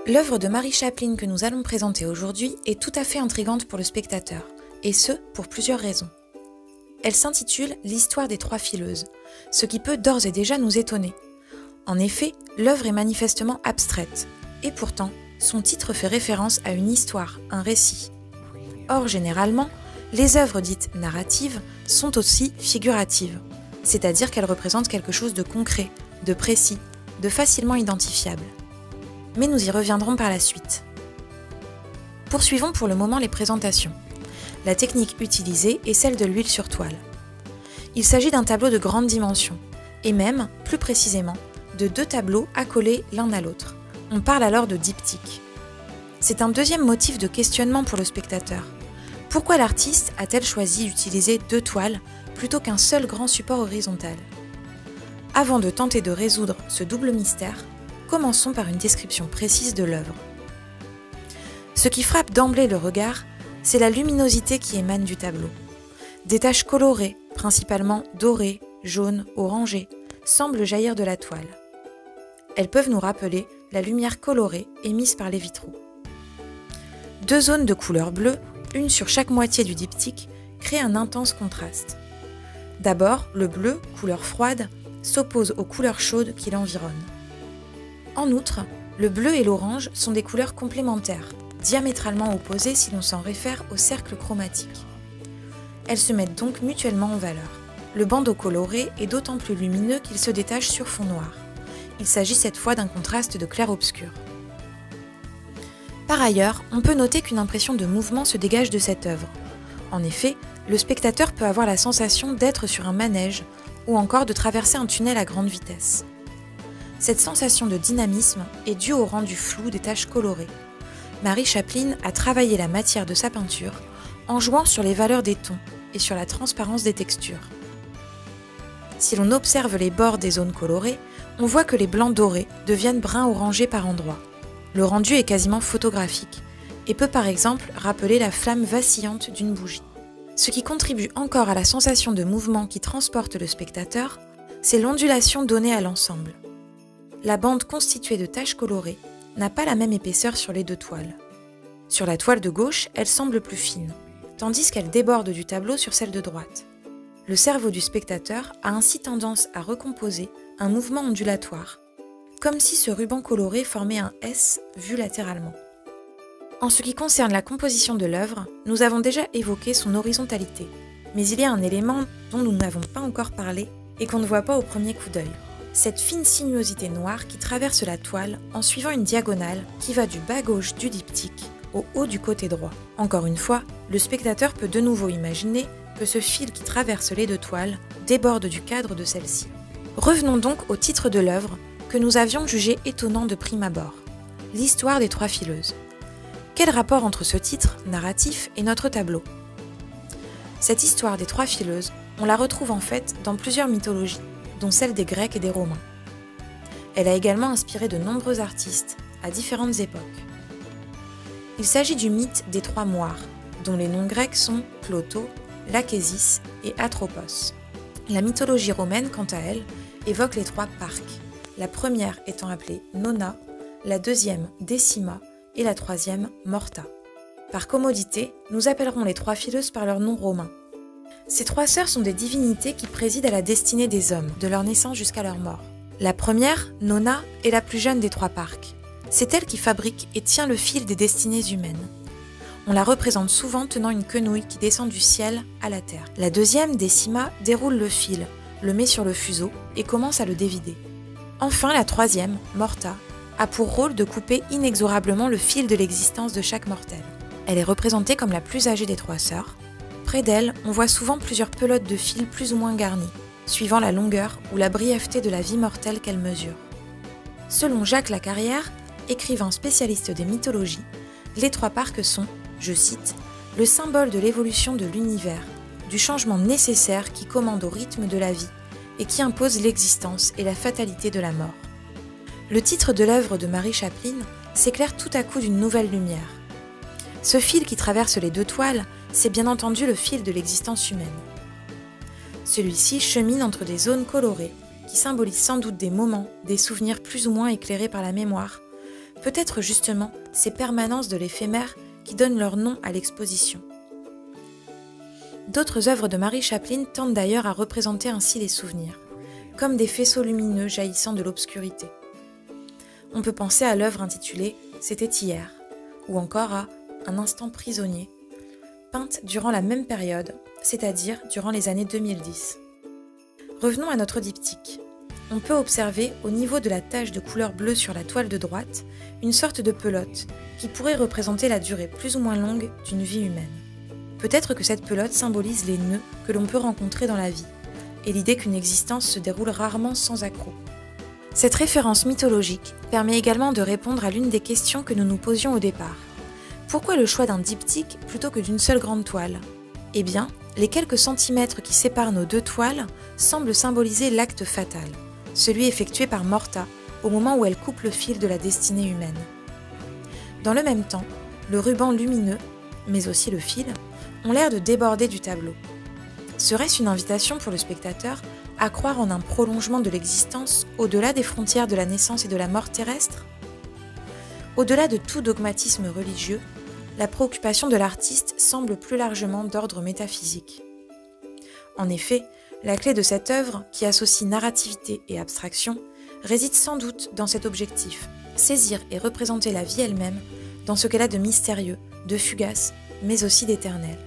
L'œuvre de Mary Chaplin que nous allons présenter aujourd'hui est tout à fait intrigante pour le spectateur, et ce, pour plusieurs raisons. Elle s'intitule « L'histoire des trois fileuses », ce qui peut d'ores et déjà nous étonner. En effet, l'œuvre est manifestement abstraite, et pourtant, son titre fait référence à une histoire, un récit. Or, généralement, les œuvres dites narratives sont aussi figuratives, c'est-à-dire qu'elles représentent quelque chose de concret, de précis, de facilement identifiable. Mais nous y reviendrons par la suite. Poursuivons pour le moment les présentations. La technique utilisée est celle de l'huile sur toile. Il s'agit d'un tableau de grande dimension, et même, plus précisément, de deux tableaux accolés l'un à l'autre. On parle alors de diptyque. C'est un deuxième motif de questionnement pour le spectateur. Pourquoi l'artiste a-t-elle choisi d'utiliser deux toiles plutôt qu'un seul grand support horizontal? Avant de tenter de résoudre ce double mystère, commençons par une description précise de l'œuvre. Ce qui frappe d'emblée le regard, c'est la luminosité qui émane du tableau. Des taches colorées, principalement dorées, jaunes, orangées, semblent jaillir de la toile. Elles peuvent nous rappeler la lumière colorée émise par les vitraux. Deux zones de couleur bleue, une sur chaque moitié du diptyque, créent un intense contraste. D'abord, le bleu, couleur froide, s'oppose aux couleurs chaudes qui l'environnent. En outre, le bleu et l'orange sont des couleurs complémentaires, diamétralement opposées si l'on s'en réfère au cercle chromatique. Elles se mettent donc mutuellement en valeur. Le bandeau coloré est d'autant plus lumineux qu'il se détache sur fond noir. Il s'agit cette fois d'un contraste de clair-obscur. Par ailleurs, on peut noter qu'une impression de mouvement se dégage de cette œuvre. En effet, le spectateur peut avoir la sensation d'être sur un manège ou encore de traverser un tunnel à grande vitesse. Cette sensation de dynamisme est due au rendu flou des taches colorées. Mary Chaplin a travaillé la matière de sa peinture en jouant sur les valeurs des tons et sur la transparence des textures. Si l'on observe les bords des zones colorées, on voit que les blancs dorés deviennent bruns orangés par endroits. Le rendu est quasiment photographique et peut par exemple rappeler la flamme vacillante d'une bougie. Ce qui contribue encore à la sensation de mouvement qui transporte le spectateur, c'est l'ondulation donnée à l'ensemble. La bande constituée de taches colorées n'a pas la même épaisseur sur les deux toiles. Sur la toile de gauche, elle semble plus fine, tandis qu'elle déborde du tableau sur celle de droite. Le cerveau du spectateur a ainsi tendance à recomposer un mouvement ondulatoire, comme si ce ruban coloré formait un S vu latéralement. En ce qui concerne la composition de l'œuvre, nous avons déjà évoqué son horizontalité, mais il y a un élément dont nous n'avons pas encore parlé et qu'on ne voit pas au premier coup d'œil. Cette fine sinuosité noire qui traverse la toile en suivant une diagonale qui va du bas gauche du diptyque au haut du côté droit. Encore une fois, le spectateur peut de nouveau imaginer que ce fil qui traverse les deux toiles déborde du cadre de celle-ci. Revenons donc au titre de l'œuvre que nous avions jugé étonnant de prime abord, l'histoire des trois fileuses. Quel rapport entre ce titre narratif et notre tableau? Cette histoire des trois fileuses, on la retrouve en fait dans plusieurs mythologies, dont celle des Grecs et des Romains. Elle a également inspiré de nombreux artistes à différentes époques. Il s'agit du mythe des trois moires, dont les noms grecs sont Cloto, Lachésis et Atropos. La mythologie romaine, quant à elle, évoque les trois parques, la première étant appelée Nona, la deuxième Décima et la troisième Morta. Par commodité, nous appellerons les trois fileuses par leur nom romain. Ces trois sœurs sont des divinités qui président à la destinée des hommes, de leur naissance jusqu'à leur mort. La première, Nona, est la plus jeune des trois parques. C'est elle qui fabrique et tient le fil des destinées humaines. On la représente souvent tenant une quenouille qui descend du ciel à la terre. La deuxième, Décima, déroule le fil, le met sur le fuseau et commence à le dévider. Enfin, la troisième, Morta, a pour rôle de couper inexorablement le fil de l'existence de chaque mortel. Elle est représentée comme la plus âgée des trois sœurs. Près d'elle, on voit souvent plusieurs pelotes de fils plus ou moins garnies, suivant la longueur ou la brièveté de la vie mortelle qu'elle mesure. Selon Jacques Lacarrière, écrivain spécialiste des mythologies, les trois parques sont, je cite, « le symbole de l'évolution de l'univers, du changement nécessaire qui commande au rythme de la vie et qui impose l'existence et la fatalité de la mort. » Le titre de l'œuvre de Mary Chaplin s'éclaire tout à coup d'une nouvelle lumière. Ce fil qui traverse les deux toiles, c'est bien entendu le fil de l'existence humaine. Celui-ci chemine entre des zones colorées, qui symbolisent sans doute des moments, des souvenirs plus ou moins éclairés par la mémoire, peut-être justement ces permanences de l'éphémère qui donnent leur nom à l'exposition. D'autres œuvres de Mary Chaplin tentent d'ailleurs à représenter ainsi les souvenirs, comme des faisceaux lumineux jaillissant de l'obscurité. On peut penser à l'œuvre intitulée « C'était hier » ou encore à « Un instant prisonnier », peinte durant la même période, c'est-à-dire durant les années 2010. Revenons à notre diptyque. On peut observer, au niveau de la tache de couleur bleue sur la toile de droite, une sorte de pelote qui pourrait représenter la durée plus ou moins longue d'une vie humaine. Peut-être que cette pelote symbolise les nœuds que l'on peut rencontrer dans la vie, et l'idée qu'une existence se déroule rarement sans accroc. Cette référence mythologique permet également de répondre à l'une des questions que nous nous posions au départ. Pourquoi le choix d'un diptyque plutôt que d'une seule grande toile ? Eh bien, les quelques centimètres qui séparent nos deux toiles semblent symboliser l'acte fatal, celui effectué par Morta au moment où elle coupe le fil de la destinée humaine. Dans le même temps, le ruban lumineux, mais aussi le fil, ont l'air de déborder du tableau. Serait-ce une invitation pour le spectateur à croire en un prolongement de l'existence au-delà des frontières de la naissance et de la mort terrestre ? Au-delà de tout dogmatisme religieux, la préoccupation de l'artiste semble plus largement d'ordre métaphysique. En effet, la clé de cette œuvre, qui associe narrativité et abstraction, réside sans doute dans cet objectif, saisir et représenter la vie elle-même dans ce qu'elle a de mystérieux, de fugace, mais aussi d'éternel.